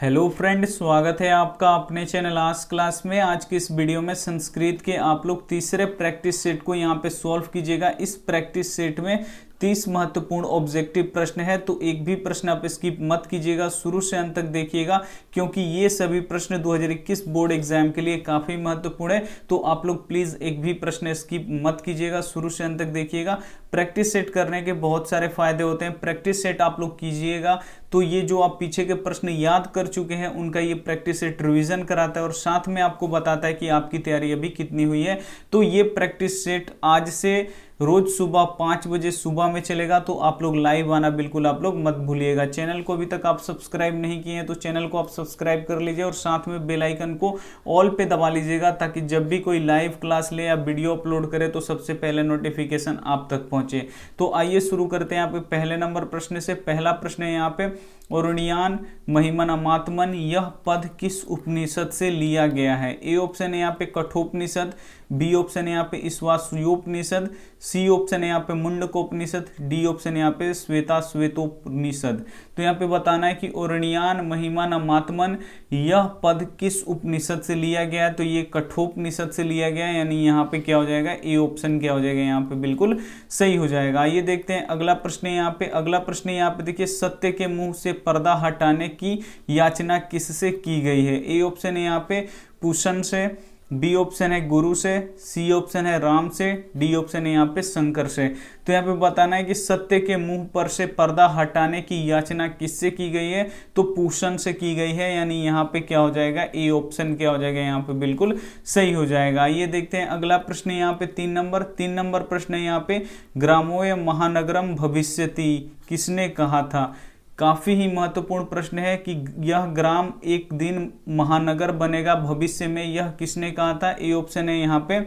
Hello friend, स्वागत है आपका अपने चैनल आज क्लास में। आज की इस वीडियो में संस्कृत के आप लोग तीसरे प्रैक्टिस सेट को यहाँ पे सॉल्व कीजिएगा। इस प्रैक्टिस सेट में 30 महत्वपूर्ण ऑब्जेक्टिव प्रश्न है, तो एक भी प्रश्न आप स्किप मत कीजिएगा, शुरू से अंत तक देखिएगा, क्योंकि ये सभी प्रश्न 2021 बोर्ड एग्जाम के लिए काफ़ी महत्वपूर्ण है। तो आप लोग प्लीज़ एक भी प्रश्न स्किप मत कीजिएगा, शुरू से अंत तक देखिएगा। प्रैक्टिस सेट करने के बहुत सारे फायदे होते हैं। प्रैक्टिस सेट आप लोग कीजिएगा तो ये जो आप पीछे के प्रश्न याद कर चुके हैं उनका ये प्रैक्टिस सेट रिवीजन कराता है और साथ में आपको बताता है कि आपकी तैयारी अभी कितनी हुई है। तो ये प्रैक्टिस सेट आज से रोज सुबह 5 बजे सुबह में चलेगा, तो आप लोग लाइव आना बिल्कुल आप लोग मत भूलिएगा। चैनल को अभी तक आप सब्सक्राइब नहीं किए हैं तो चैनल को आप सब्सक्राइब कर लीजिए और साथ में बेल आइकन को ऑल पे दबा लीजिएगा, ताकि जब भी कोई लाइव क्लास ले या वीडियो अपलोड करे तो सबसे पहले नोटिफिकेशन आप तक पहुंचे। तो आइए शुरू करते हैं यहाँ पे पहले नंबर प्रश्न से। पहला प्रश्न है यहाँ पे, औरणियान महिमनामात्मन यह पद किस उपनिषद से लिया गया है? ए ऑप्शन है यहाँ पे कठोपनिषद, बी ऑप्शन है यहाँ पे ईश्वासुयोपनिषद, सी ऑप्शन है यहाँ पे मुंडकोपनिषद, डी ऑप्शन है यहाँ पे श्वेताश्वेतोपनिषद। तो यहाँ पे बताना है कि औरणियान महिमनामात्मन यह पद किस उपनिषद से लिया गया है? तो ये कठोपनिषद से लिया गया है, यानी यहाँ पे क्या हो जाएगा, ए ऑप्शन क्या हो जाएगा, यहाँ पे बिल्कुल सही हो जाएगा। ये देखते हैं अगला प्रश्न है यहाँ पे। अगला प्रश्न यहाँ पे देखिए, सत्य के मुंह से पर्दा हटाने की याचना किससे की गई है? ए ऑप्शन है यहाँ पे पूषण से, बी ऑप्शन है गुरु से, सी ऑप्शन है राम से, डी ऑप्शन है यहाँ पे शंकर से। तो यहाँ पे बताना है कि सत्य के मुंह पर से पर्दा हटाने की याचना किससे की गई है? तो पूषण से की गई है, यानी यहाँ पे क्या हो जाएगा, ए ऑप्शन क्या हो जाएगा, यहाँ पे बिल्कुल सही हो जाएगा। ये देखते हैं अगला प्रश्न यहाँ पे 3 नंबर प्रश्न है यहाँ पे, ग्रामोय महानगरम भविष्यति किसने कहा था? काफी ही महत्वपूर्ण प्रश्न है कि यह ग्राम एक दिन महानगर बनेगा भविष्य में, यह किसने कहा था? ए ऑप्शन है यहाँ पे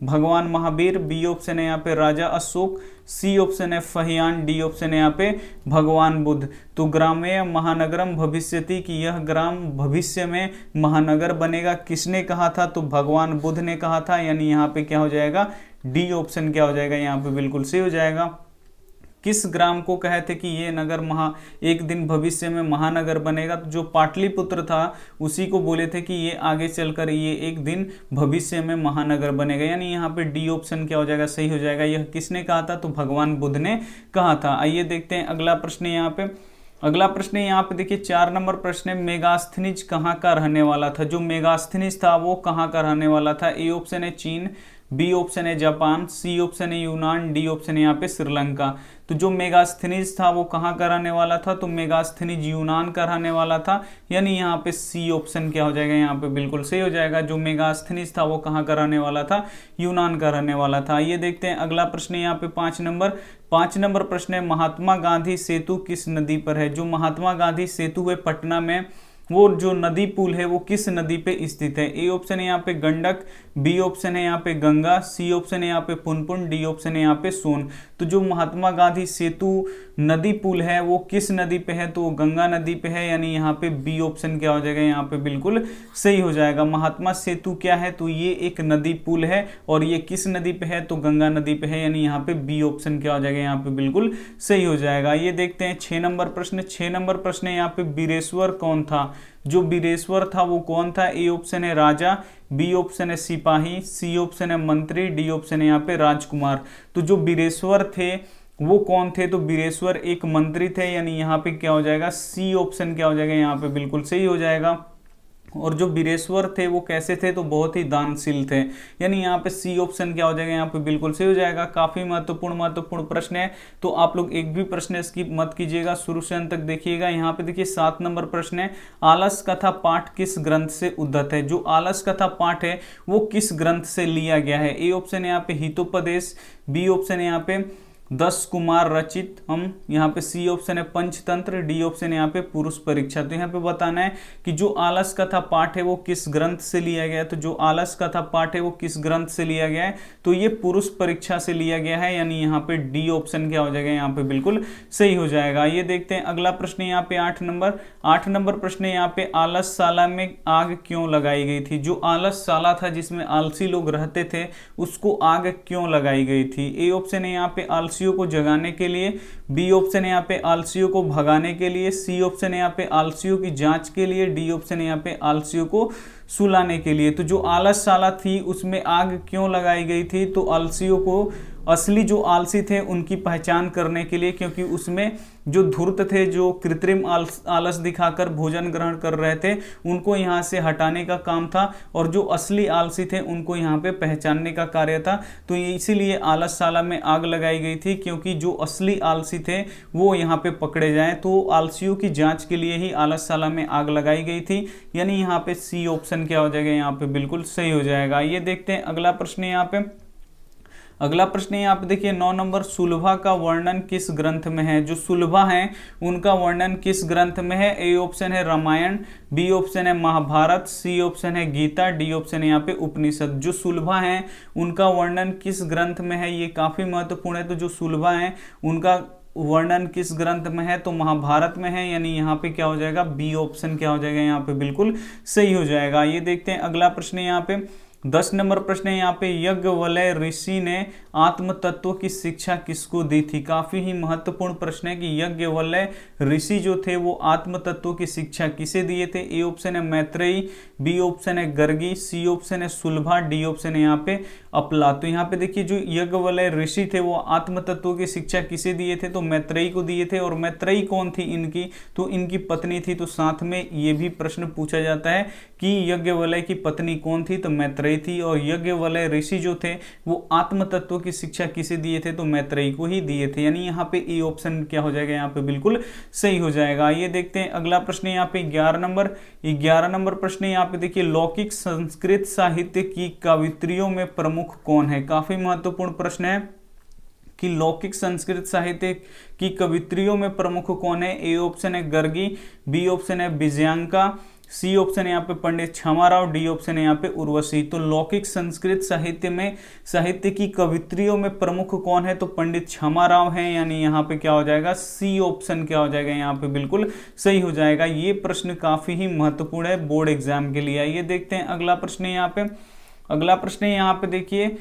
भगवान महावीर, बी ऑप्शन है यहाँ पे राजा अशोक, सी ऑप्शन है फहियान, डी ऑप्शन है यहाँ पे भगवान बुद्ध। तो ग्रामेय महानगरम भविष्यति की यह ग्राम भविष्य में महानगर बनेगा किसने कहा था? तो भगवान बुद्ध ने कहा था, यानी यहाँ पे क्या हो जाएगा, डी ऑप्शन क्या हो जाएगा, यहाँ पे बिल्कुल सही हो जाएगा। किस ग्राम को कहे थे कि ये नगर एक दिन भविष्य में महानगर बनेगा? तो जो पाटलिपुत्र था उसी को बोले थे कि ये आगे चलकर ये एक दिन भविष्य में महानगर बनेगा, यानी यहाँ पे डी ऑप्शन क्या हो जाएगा, सही हो जाएगा। यह किसने कहा था? तो भगवान बुद्ध ने कहा था। आइए देखते हैं अगला प्रश्न यहाँ पे। अगला प्रश्न यहाँ पे देखिए 4 नंबर प्रश्न है, मेगास्थनीज कहाँ का रहने वाला था? जो मेगास्थनीज था वो कहाँ का रहने वाला था? ए ऑप्शन है चीन, बी ऑप्शन है जापान, सी ऑप्शन है यूनान, डी ऑप्शन है यहाँ पे श्रीलंका। तो जो मेगास्थनीज था वो कहाँ का रहने वाला था? तो मेगास्थनीज यूनान का रहने वाला था, यानी यहाँ पे सी ऑप्शन क्या हो जाएगा, यहाँ पे बिल्कुल सही हो जाएगा। जो मेगास्थनीज था वो कहाँ का रहने वाला था? यूनान का रहने वाला था। ये देखते हैं अगला प्रश्न यहाँ पे 5 नंबर प्रश्न है, महात्मा गांधी सेतु किस नदी पर है? जो महात्मा गांधी सेतु है पटना में, वो जो नदी पुल है वो किस नदी पे स्थित है? ए ऑप्शन है यहाँ पे गंडक, बी ऑप्शन है यहाँ पे गंगा, सी ऑप्शन है यहाँ पे पुनपुन, डी ऑप्शन है यहाँ पे सोन। तो जो महात्मा गांधी सेतु नदी पुल है वो किस नदी पे है? तो गंगा नदी पे है, यानी यहाँ पे बी ऑप्शन क्या हो जाएगा, यहाँ पे बिल्कुल सही हो जाएगा। महात्मा सेतु क्या है? तो ये एक नदी पुल है और ये किस नदी पे है? तो गंगा नदी पे है, यानी यहाँ पे बी ऑप्शन क्या हो जाएगा, यहाँ पे बिल्कुल सही हो जाएगा। ये देखते हैं 6 नंबर प्रश्न है यहाँ पे, बीरेश्वर कौन था? जो बीरेश्वर था वो कौन था? ए ऑप्शन है राजा, बी ऑप्शन है सिपाही, सी ऑप्शन है मंत्री, डी ऑप्शन है यहाँ पे राजकुमार। तो जो बीरेश्वर थे वो कौन थे? तो बीरेश्वर एक मंत्री थे, यानी यहाँ पे क्या हो जाएगा, सी ऑप्शन क्या हो जाएगा, यहाँ पे बिल्कुल सही हो जाएगा। और जो बीरेश्वर थे वो कैसे थे? तो बहुत ही दानशील थे, यानी यहाँ पे सी ऑप्शन क्या हो जाएगा, यहाँ पे बिल्कुल सही हो जाएगा। काफी महत्वपूर्ण प्रश्न है, तो आप लोग एक भी प्रश्न स्किप मत कीजिएगा, शुरू से अंत तक देखिएगा। यहाँ पे देखिए 7 नंबर प्रश्न है, आलस कथा पाठ किस ग्रंथ से उद्धत है? जो आलस कथा पाठ है वो किस ग्रंथ से लिया गया है? ए ऑप्शन है यहाँ पे हितोपदेश, बी ऑप्शन है यहाँ पे 10 कुमार रचित, हम यहाँ पे सी ऑप्शन है पंचतंत्र, डी ऑप्शन है यहाँ पे पुरुष परीक्षा। तो यहाँ पे बताना है कि जो आलस कथा पाठ है वो किस ग्रंथ से लिया गया है? तो जो आलस कथा पाठ है वो किस ग्रंथ से लिया गया है? तो ये पुरुष परीक्षा से लिया गया है, यानी यहाँ पे डी ऑप्शन क्या हो जाएगा, यहाँ पे बिल्कुल सही हो जाएगा। ये देखते हैं अगला प्रश्न यहाँ पे 8 नंबर प्रश्न है यहाँ पे, आलसशाला में आग क्यों लगाई गई थी? जो आलसशाला था जिसमें आलसी लोग रहते थे उसको आग क्यों लगाई गई थी? ए ऑप्शन है यहाँ पे आलसी आलसियों को जगाने के लिए, बी ऑप्शन है यहाँ पे आलसियों को भगाने के लिए, सी ऑप्शन है यहाँ पे आलसियों की जांच के लिए, डी ऑप्शन है यहाँ पे आलसियों को सुलाने के लिए। तो जो आलसशाला थी उसमें आग क्यों लगाई गई थी? तो आलसियों को, असली जो आलसी थे उनकी पहचान करने के लिए, क्योंकि उसमें जो धूर्त थे, जो कृत्रिम आलस दिखाकर भोजन ग्रहण कर रहे थे, उनको यहाँ से हटाने का काम था, और जो असली आलसी थे उनको यहाँ पे पहचानने का कार्य था। तो इसीलिए आलसशाला में आग लगाई गई थी, क्योंकि जो असली आलसी थे वो यहाँ पे पकड़े जाएं। तो आलसियों की जांच के लिए ही आलसशाला में आग लगाई गई थी, यानी यहाँ पे सी ऑप्शन क्या हो जाएगा, यहाँ पे बिल्कुल सही हो जाएगा। ये देखते हैं अगला प्रश्न यहाँ पे। अगला प्रश्न यहाँ पे देखिए 9 नंबर, सुलभा का वर्णन किस ग्रंथ में है? जो सुलभा है उनका वर्णन किस ग्रंथ में है? ए ऑप्शन है रामायण, बी ऑप्शन है महाभारत, सी ऑप्शन है गीता, डी ऑप्शन है यहाँ पे उपनिषद। जो सुलभा है उनका वर्णन किस ग्रंथ में है? ये काफी महत्वपूर्ण है। तो जो सुलभा है उनका वर्णन किस ग्रंथ में है? तो महाभारत में है, यानी यहाँ पे क्या हो जाएगा, बी ऑप्शन क्या हो जाएगा, यहाँ पे बिल्कुल सही हो जाएगा। ये देखते हैं अगला प्रश्न यहाँ पे 10 नंबर प्रश्न है यहाँ पे, यज्ञवल्क्य ऋषि ने आत्म तत्व की शिक्षा किसको दी थी? काफी ही महत्वपूर्ण प्रश्न है कि यज्ञवल्क्य ऋषि जो थे वो आत्म तत्व की शिक्षा किसे दिए थे? ए ऑप्शन है मैत्रेयी, बी ऑप्शन है गर्गी, सी ऑप्शन है सुलभा, डी ऑप्शन है यहाँ पे अपला। तो यहाँ पे देखिए जो यज्ञवल्क्य ऋषि थे वो आत्म तत्व की शिक्षा किसे दिए थे? तो मैत्रेयी को दिए थे। और मैत्रेयी कौन थी इनकी? तो इनकी पत्नी थी। तो साथ में ये भी प्रश्न पूछा जाता है कि यज्ञवल्क्य की पत्नी कौन थी? तो मैत्रेयी थी। और यज्ञवल्क्य ऋषि जो थे वो आत्म तत्व की शिक्षा किसे दिए थे? तो मैत्रेयी को ही दिए थे, यानी यहाँ पे ए ऑप्शन क्या हो जाएगा, यहाँ पे बिल्कुल सही हो जाएगा। ये देखते हैं अगला प्रश्न यहाँ पे 11 नंबर प्रश्न यहाँ पे देखिए, लौकिक संस्कृत साहित्य की कवित्रियों में प्रमुख कौन है? काफी महत्वपूर्ण प्रश्न है कि लौकिक संस्कृत साहित्य की कवित्रियों में प्रमुख कौन है? ए ऑप्शन है गर्गी, बी ऑप्शन है विजयांका, सी ऑप्शन है यहाँ पे पंडित क्षमाराव, डी ऑप्शन है यहाँ पे उर्वशी। तो लौकिक संस्कृत साहित्य की कवित्रियों में प्रमुख कौन है? तो पंडित क्षमाराव हैं, यानी यहाँ पे क्या हो जाएगा, सी ऑप्शन क्या हो जाएगा, यहाँ पे बिल्कुल सही हो जाएगा। ये प्रश्न काफी ही महत्वपूर्ण है बोर्ड एग्जाम के लिए। आइए देखते हैं अगला प्रश्न यहाँ पे। अगला प्रश्न यहाँ पे देखिए,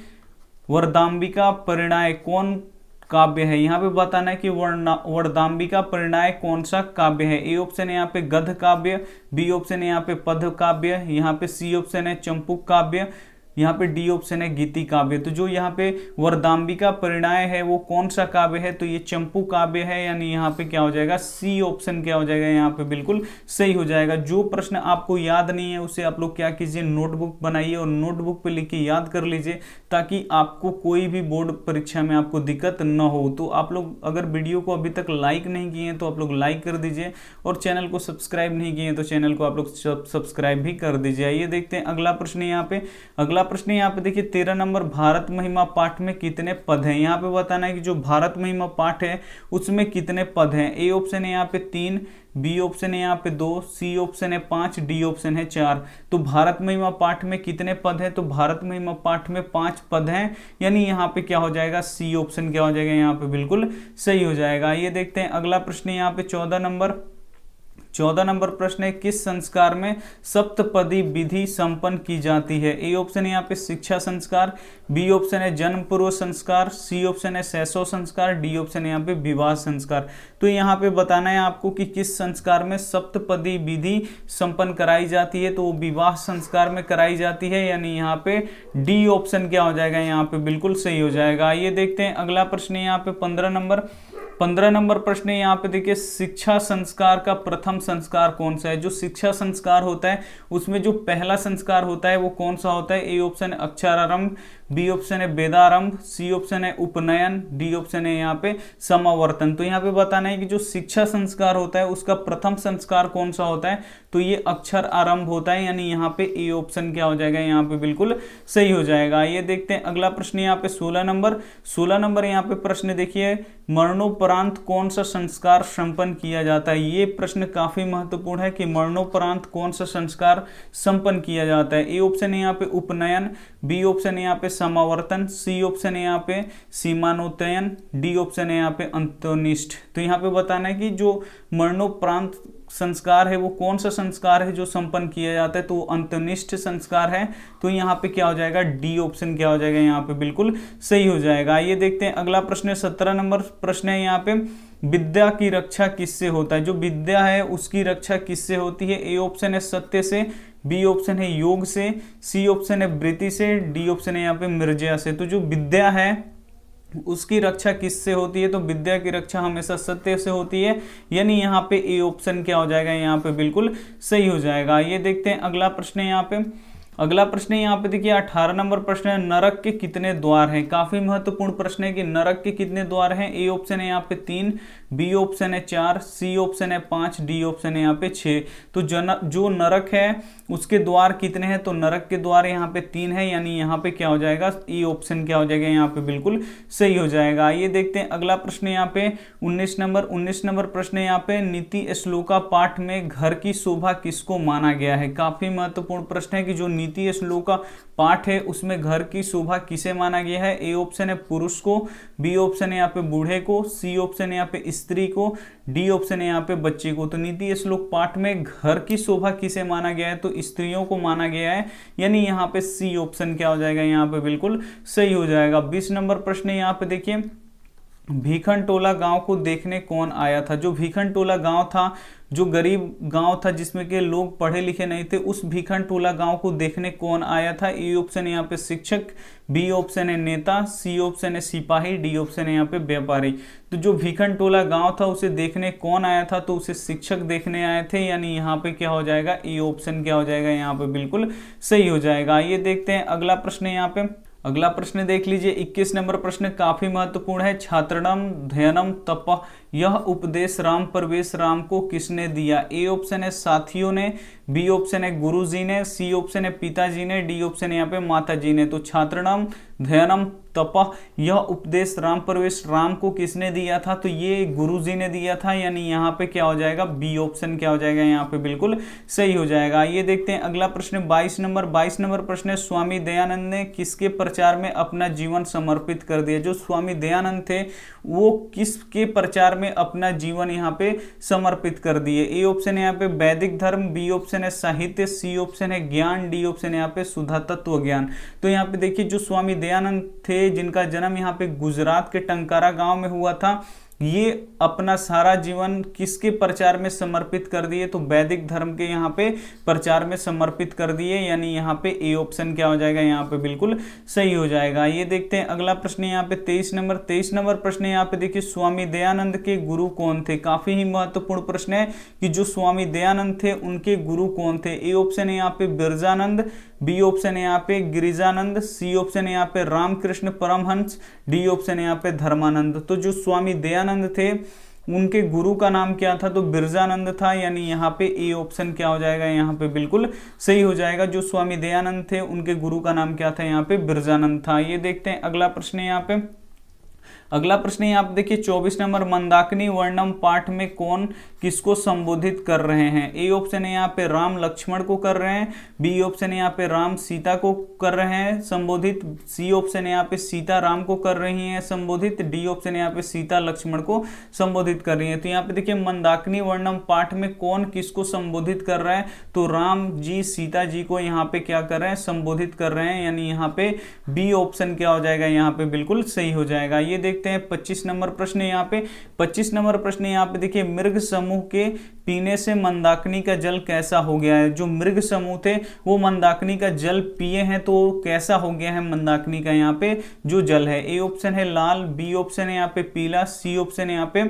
वरदाम्बिका परिणय कौन काव्य है? यहाँ पे बताना है कि वरदाम्बिका परिणय कौन सा काव्य है? ए ऑप्शन है यहाँ पे गद्य काव्य, बी ऑप्शन है यहाँ पे पद्य काव्य, यहाँ पे सी ऑप्शन है चंपूक काव्य, यहाँ पे डी ऑप्शन है गीति काव्य। तो जो यहाँ पे वरदाम्बिका परिणय है वो कौन सा काव्य है? तो ये चंपू काव्य है, यानी यहाँ पे क्या हो जाएगा, सी ऑप्शन क्या हो जाएगा, यहाँ पे बिल्कुल सही हो जाएगा। जो प्रश्न आपको याद नहीं है उसे आप लोग क्या कीजिए, नोटबुक बनाइए और नोटबुक पे लिख के याद कर लीजिए, ताकि आपको कोई भी बोर्ड परीक्षा में आपको दिक्कत न हो। तो आप लोग अगर वीडियो को अभी तक लाइक नहीं किए हैं तो आप लोग लाइक कर दीजिए, और चैनल को सब्सक्राइब नहीं किए तो चैनल को आप लोग सब्सक्राइब भी कर दीजिए। आइए देखते हैं अगला प्रश्न यहाँ पे। अगला प्रश्न यहाँ पे देखिए 13 नंबर, भारत महिमा पाठ में कितने पद हैं? यहाँ पे बताना है कि जो भारत महिमा पाठ है उसमें कितने पद हैं। ए ऑप्शन है यहाँ पे 3, बी ऑप्शन है यहाँ पे 2, सी ऑप्शन है 5, डी ऑप्शन है 4। तो भारत महिमा पाठ में कितने पद हैं? तो भारत महिमा पाठ में 5 पद हैं, यानी यहाँ पे क्या हो जाएगा, सी ऑप्शन क्या हो जाएगा, यहाँ पे बिल्कुल सही हो जाएगा। ये देखते हैं अगला प्रश्न यहाँ पे 14 नंबर प्रश्न है, किस संस्कार में सप्तपदी विधि संपन्न की जाती है? ए ऑप्शन है यहाँ पे शिक्षा संस्कार, बी ऑप्शन है जन्म पूर्व संस्कार, सी ऑप्शन है शैशव संस्कार, डी ऑप्शन है यहाँ पे विवाह संस्कार। तो यहाँ पे बताना है आपको कि किस संस्कार में सप्तपदी विधि संपन्न कराई जाती है। तो वो विवाह संस्कार में कराई जाती है, यानी यहाँ पे डी ऑप्शन क्या हो जाएगा, यहाँ पे बिल्कुल सही हो जाएगा। ये देखते हैं अगला प्रश्न यहाँ पे 15 नंबर प्रश्न है यहाँ पे देखिए, शिक्षा संस्कार का प्रथम संस्कार कौन सा है? जो शिक्षा संस्कार होता है उसमें जो पहला संस्कार होता है वो कौन सा होता है? ए ऑप्शन है अक्षरारंभ, बी ऑप्शन है वेदारंभ, सी ऑप्शन है उपनयन, डी ऑप्शन है यहाँ पे समावर्तन। तो यहाँ पे बताना है कि जो शिक्षा संस्कार होता है उसका प्रथम संस्कार कौन सा होता है? तो ये अक्षर आरंभ होता है, यानी यहाँ पे ए ऑप्शन क्या हो जाएगा, यहाँ पे बिल्कुल सही हो जाएगा। ये देखते हैं अगला प्रश्न यहाँ पे 16 नंबर यहाँ पे प्रश्न देखिए, मरणोपरांत कौन सा संस्कार संपन्न किया जाता है? ये प्रश्न काफी महत्वपूर्ण है कि मरणोपरांत कौन सा संस्कार संपन्न किया जाता है। ए ऑप्शन है यहाँ पे उपनयन, बी ऑप्शन है यहाँ पे समावर्तन, सी ऑप्शन है यहाँ पे सीमानोत्तयन, डी ऑप्शन है यहाँ पे अंत्यनिष्ठ। तो यहाँ पे बताना है कि जो मरणोपरांत संस्कार है वो कौन सा संस्कार है जो संपन्न किया जाता है, तो अंत्यनिष्ठ संस्कार है। तो यहाँ पे क्या हो जाएगा, डी ऑप्शन क्या हो जाएगा यहाँ पे बिल्कुल सही हो जाएगा। ये देखते हैं अगला प्रश्न, 17 नंबर प्रश्न है यहाँ पे, विद्या की रक्षा किससे होता है। जो विद्या है उसकी रक्षा किससे होती है। ए ऑप्शन है सत्य से, बी ऑप्शन है योग से, सी ऑप्शन है वृत्ति से, डी ऑप्शन है यहाँ पे मिर्जा से। तो जो विद्या है उसकी रक्षा किससे होती है, तो विद्या की रक्षा हमेशा सत्य से होती है, यानी यहाँ पे ए ऑप्शन क्या हो जाएगा यहाँ पे बिल्कुल सही हो जाएगा। ये देखते हैं अगला प्रश्न है यहाँ पे, अगला प्रश्न है यहाँ पे देखिए 18 नंबर प्रश्न है, नरक के कितने द्वार हैं। काफी महत्वपूर्ण प्रश्न है कि नरक के कितने द्वार हैं। ए ऑप्शन है यहाँ पे 3, बी ऑप्शन है 4, सी ऑप्शन है 5, डी ऑप्शन है यहाँ पे 6। तो जो नरक है उसके द्वार कितने हैं, तो नरक के द्वार यहाँ पे 3 है, यानी यहाँ पे क्या हो जाएगा, ई ऑप्शन क्या हो जाएगा यहाँ पे बिल्कुल सही हो जाएगा। ये देखते हैं अगला प्रश्न यहाँ पे 19 नंबर प्रश्न है यहाँ पे, नीति श्लोका पाठ में घर की शोभा किसको माना गया है। काफी महत्वपूर्ण प्रश्न है कि जो नीति श्लोका पाठ है उसमें घर की शोभा किसे माना गया है। ए ऑप्शन है पुरुष को, बी ऑप्शन है यहाँ पे बूढ़े को, सी ऑप्शन है यहाँ पे स्त्री को, डी ऑप्शन है यहाँ पे बच्चे को। तो नीति श्लोक पाठ में घर की शोभा किसे माना गया है, तो स्त्रियों को माना गया है, यानी यहाँ पे सी ऑप्शन क्या हो जाएगा यहाँ पे बिल्कुल सही हो जाएगा। 20 नंबर प्रश्न यहाँ पे देखिए, भीखनटोला गांव को देखने कौन आया था। जो भीखनटोला गांव था, जो गरीब गांव था जिसमें के लोग पढ़े लिखे नहीं थे, उस भीखनटोला गांव को देखने कौन आया था। ए ऑप्शन है यहाँ पे शिक्षक, बी ऑप्शन है नेता, सी ऑप्शन है सिपाही, डी ऑप्शन है यहाँ पे व्यापारी। तो जो भीखनटोला गांव था उसे देखने कौन आया था, तो उसे शिक्षक देखने आए थे, यानी यहाँ पे क्या हो जाएगा, ए ऑप्शन क्या हो जाएगा यहाँ पे बिल्कुल सही हो जाएगा। ये देखते हैं अगला प्रश्न यहाँ पे, अगला प्रश्न देख लीजिए 21 नंबर प्रश्न काफी महत्वपूर्ण है, छात्रणम ध्ययनम तप यह उपदेश राम प्रवेश राम को किसने दिया। ए ऑप्शन है साथियों ने, बी ऑप्शन है गुरुजी ने, सी ऑप्शन है पिताजी ने, डी ऑप्शन है यहाँ पे माताजी ने। तो छात्रणम ध्ययनम तप यह उपदेश राम प्रवेश राम को किसने दिया था, तो ये गुरुजी ने दिया था, यानी यहाँ पे क्या हो जाएगा, बी ऑप्शन क्या हो जाएगा यहाँ पे बिल्कुल सही हो जाएगा। ये देखते हैं अगला प्रश्न 22 नंबर प्रश्न है, स्वामी दयानंद ने किसके प्रचार में अपना जीवन समर्पित कर दिया। जो स्वामी दयानंद थे वो किसके प्रचार में अपना जीवन यहाँ पे समर्पित कर दिए। ए ऑप्शन है यहाँ पे वैदिक धर्म, बी ऑप्शन है साहित्य, सी ऑप्शन है ज्ञान, डी ऑप्शन है यहाँ पे शुद्ध तत्व ज्ञान। तो यहाँ पे देखिए जो स्वामी दयानंद थे जिनका जन्म यहाँ पे गुजरात के टंकारा गांव में हुआ था, ये अपना सारा जीवन किसके प्रचार में समर्पित कर दिए, तो वैदिक धर्म के यहाँ पे प्रचार में समर्पित कर दिए, यानी यहाँ पे ए ऑप्शन क्या हो जाएगा यहाँ पे बिल्कुल सही हो जाएगा। ये देखते हैं अगला प्रश्न यहाँ पे 23 नंबर प्रश्न यहाँ पे देखिए, स्वामी दयानंद के गुरु कौन थे। काफी ही महत्वपूर्ण प्रश्न है कि जो स्वामी दयानंद थे उनके गुरु कौन थे। ए ऑप्शन है यहाँ पे बिरजानंद, बी ऑप्शन है यहाँ पे गिरिजानंद, सी ऑप्शन है यहाँ पे रामकृष्ण परमहंस, डी ऑप्शन है यहाँ पे धर्मानंद। तो जो स्वामी दयानंद थे उनके गुरु का नाम क्या था, तो बिरजानंद था, यानी यहाँ पे ए ऑप्शन क्या हो जाएगा यहाँ पे बिल्कुल सही हो जाएगा। जो स्वामी दयानंद थे उनके गुरु का नाम क्या था, यहाँ पे बिरजानंद था। ये देखते हैं अगला प्रश्न यहाँ पे, अगला प्रश्न यहाँ पे देखिए 24 नंबर, मंदाकिनी वर्णम पाठ में कौन किसको संबोधित कर रहे हैं। ए ऑप्शन है यहाँ पे राम लक्ष्मण को कर रहे हैं, बी ऑप्शन है यहाँ पे राम सीता को कर रहे हैं संबोधित, सी ऑप्शन है यहाँ पे सीता राम को कर रही हैं संबोधित, डी ऑप्शन है यहाँ पे सीता लक्ष्मण को संबोधित कर रही है। तो यहाँ पे देखिए मंदाकिनी वर्णम पाठ में कौन किसको संबोधित कर रहा है, तो राम जी सीता जी को यहाँ पे क्या कर रहे हैं, संबोधित कर रहे हैं, यानी यहाँ पे बी ऑप्शन क्या हो जाएगा यहाँ पे बिल्कुल सही हो जाएगा। ये देखते हैं 25 नंबर प्रश्न यहाँ पे, 25 नंबर प्रश्न यहाँ पे देखिए, मृग समूह के पीने से मंदाकिनी का जल कैसा हो गया है। जो मृग समूह थे वो मंदाकिनी का जल पिए हैं तो कैसा हो गया है मंदाकिनी का यहाँ पे जो जल है। ए ऑप्शन है लाल, बी ऑप्शन है यहाँ पे पीला, सी ऑप्शन है यहाँ पे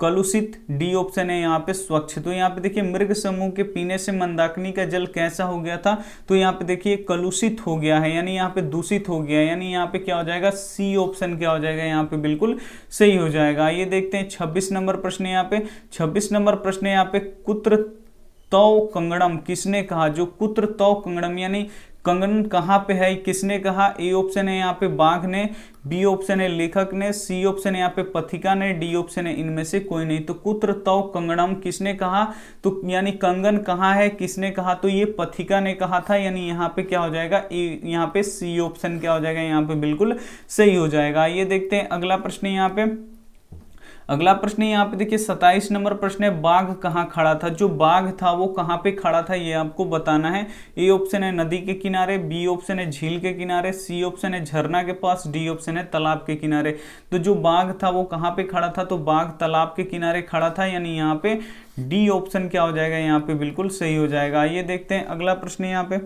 कलुषित, डी ऑप्शन है यहाँ पे स्वच्छ। तो यहाँ पे देखिए मृग समूह के पीने से मंदाकिनी का जल कैसा हो गया था, तो यहाँ पे देखिए कलुषित हो गया है, यानी यहाँ पे दूषित हो गया है, यानी यहाँ पे क्या हो जाएगा, सी ऑप्शन क्या हो जाएगा यहाँ पे बिल्कुल सही हो जाएगा। ये देखते हैं 26 नंबर प्रश्न यहाँ पे, 26 नंबर प्रश्न यहाँ पे, कुत्र तौ कंगड़म किसने कहा। जो कुत्र तौ कंगड़म यानी कंगन कहाँ पे है किसने कहा। ए ऑप्शन है यहाँ पे बाघ ने, बी ऑप्शन है लेखक ने, सी ऑप्शन है यहाँ पे पथिका ने, डी ऑप्शन है इनमें से कोई नहीं। तो कुत्र तौ कंगड़म किसने कहा, तो यानी कंगन कहाँ है किसने कहा, तो ये पथिका ने कहा था, यानी यहाँ पे क्या हो जाएगा, यहाँ पे सी ऑप्शन क्या हो जाएगा यहाँ पे बिल्कुल सही हो जाएगा। ये देखते हैं अगला प्रश्न यहाँ पे, अगला प्रश्न यहाँ पे देखिए 27 नंबर प्रश्न है, बाघ कहाँ खड़ा था। जो बाघ था वो कहाँ पे खड़ा था ये आपको बताना है। ए ऑप्शन है नदी के किनारे, बी ऑप्शन है झील के किनारे, सी ऑप्शन है झरना के पास, डी ऑप्शन है तालाब के किनारे। तो जो बाघ था वो कहाँ पे खड़ा था, तो बाघ तालाब के किनारे खड़ा था, यानी यहाँ पे डी ऑप्शन क्या हो जाएगा, यहाँ पे बिल्कुल सही हो जाएगा। आइए देखते हैं अगला प्रश्न यहाँ पे।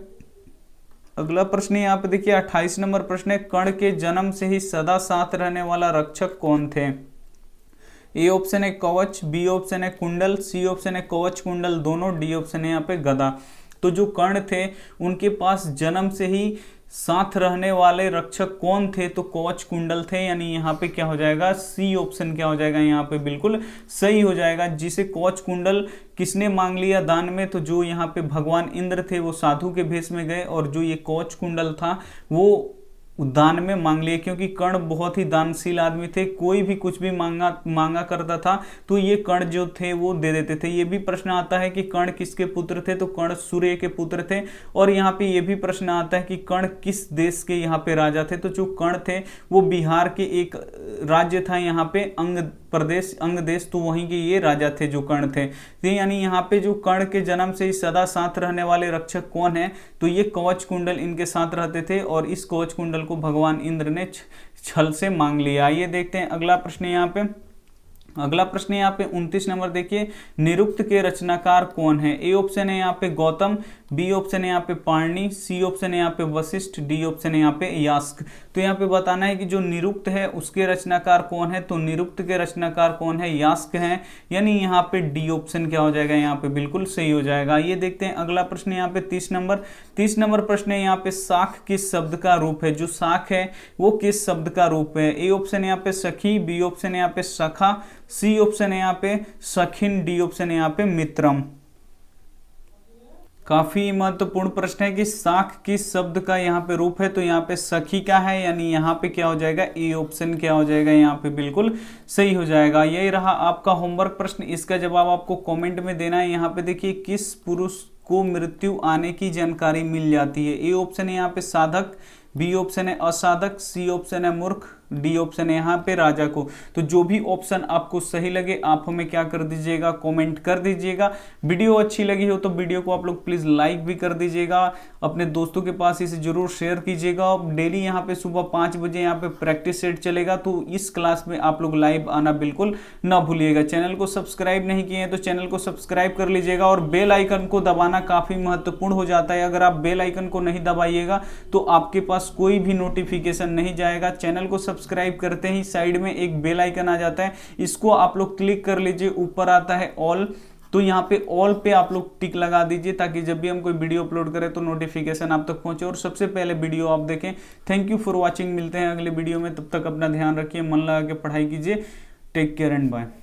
अगला प्रश्न यहाँ पे देखिए 28 नंबर प्रश्न है, कर्ण के जन्म से ही सदा साथ रहने वाला रक्षक कौन थे। ए ऑप्शन है कवच, बी ऑप्शन है कुंडल, सी ऑप्शन है कवच कुंडल दोनों, डी ऑप्शन है यहाँ पे गदा। तो जो कर्ण थे उनके पास जन्म से ही साथ रहने वाले रक्षक कौन थे, तो कवच कुंडल थे, यानी यहाँ पे क्या हो जाएगा, सी ऑप्शन क्या हो जाएगा, यहाँ पे बिल्कुल सही हो जाएगा। जिसे कवच कुंडल किसने मांग लिया दान में, तो जो यहाँ पे भगवान इंद्र थे वो साधु के भेष में गए और जो ये कवच कुंडल था वो दान में मांग लिए, क्योंकि कर्ण बहुत ही दानशील आदमी थे, कोई भी कुछ भी मांगा करता था तो ये कर्ण जो थे वो दे देते थे। ये भी प्रश्न आता है कि कर्ण किसके पुत्र थे, तो कर्ण सूर्य के पुत्र थे। और यहाँ पे ये भी प्रश्न आता है कि कर्ण किस देश के यहाँ पे राजा थे, तो जो कर्ण थे वो बिहार के एक राज्य था यहाँ पे अंग प्रदेश, अंग देश, तो वहीं के ये राजा थे जो कर्ण थे। तो यानी यहाँ पे जो कर्ण के जन्म से ही सदा साथ रहने वाले रक्षक कौन है, तो ये कवच कुंडल इनके साथ रहते थे और इस कवच कुंडल को भगवान इंद्र ने छल से मांग लिया। आइए देखते हैं अगला प्रश्न यहाँ पे। अगला प्रश्न यहाँ पे 29 नंबर देखिए, निरुक्त के रचनाकार कौन है। ए ऑप्शन है यहाँ पे गौतम, बी ऑप्शन है यहाँ पे पाणिनि, सी ऑप्शन है यहाँ पे वशिष्ठ, डी ऑप्शन है यहाँ पे यास्क। तो यहाँ पे बताना है कि जो निरुक्त है उसके रचनाकार कौन है, तो निरुक्त के रचनाकार कौन है, यास्क है, यानी यहाँ पे डी ऑप्शन क्या हो जाएगा, यहाँ पे बिल्कुल सही हो जाएगा। ये देखते हैं अगला प्रश्न यहाँ पे 30 नंबर प्रश्न है यहाँ पे, शाख किस शब्द का रूप है। जो शाख है वो किस शब्द का रूप है। ए ऑप्शन है यहाँ पे सखी, बी ऑप्शन है यहाँ पे सखा, सी ऑप्शन है यहाँ पे सखिन, डी ऑप्शन है यहाँ पे मित्रम। काफी महत्वपूर्ण प्रश्न है कि शाख किस शब्द का यहाँ पे रूप है, तो यहाँ पे सखी का है, यानी यहाँ पे क्या हो जाएगा, ए ऑप्शन क्या हो जाएगा, यहाँ पे बिल्कुल सही हो जाएगा। यही रहा आपका होमवर्क प्रश्न, इसका जवाब आपको कमेंट में देना है। यहाँ पे देखिए किस पुरुष को मृत्यु आने की जानकारी मिल जाती है। ए ऑप्शन है यहाँ पे साधक, बी ऑप्शन है असाधक, सी ऑप्शन है मूर्ख, डी ऑप्शन है यहाँ पे राजा को। तो जो भी ऑप्शन आपको सही लगे आप हमें क्या कर दीजिएगा, कमेंट कर दीजिएगा। वीडियो अच्छी लगी हो तो वीडियो को आप लोग प्लीज लाइक भी कर दीजिएगा, अपने दोस्तों के पास इसे जरूर शेयर कीजिएगा। डेली यहाँ पे सुबह 5 बजे यहाँ पे प्रैक्टिस सेट चलेगा, तो इस क्लास में आप लोग लाइव आना बिल्कुल ना भूलिएगा। चैनल को सब्सक्राइब नहीं किए हैं तो चैनल को सब्सक्राइब कर लीजिएगा और बेल आइकन को दबाना काफी महत्वपूर्ण हो जाता है। अगर आप बेल आइकन को नहीं दबाइएगा तो आपके पास कोई भी नोटिफिकेशन नहीं जाएगा। चैनल को सब्सक्राइब करते ही साइड में एक बेल आइकन आ जाता है, इसको आप लोग क्लिक कर लीजिए, ऊपर आता है ऑल, तो यहाँ पे ऑल पे आप लोग टिक लगा दीजिए ताकि जब भी हम कोई वीडियो अपलोड करें तो नोटिफिकेशन आप तक पहुंचे और सबसे पहले वीडियो आप देखें। थैंक यू फॉर वॉचिंग, मिलते हैं अगले वीडियो में, तब तक अपना ध्यान रखिए, मन लगा के पढ़ाई कीजिए। Take care and bye.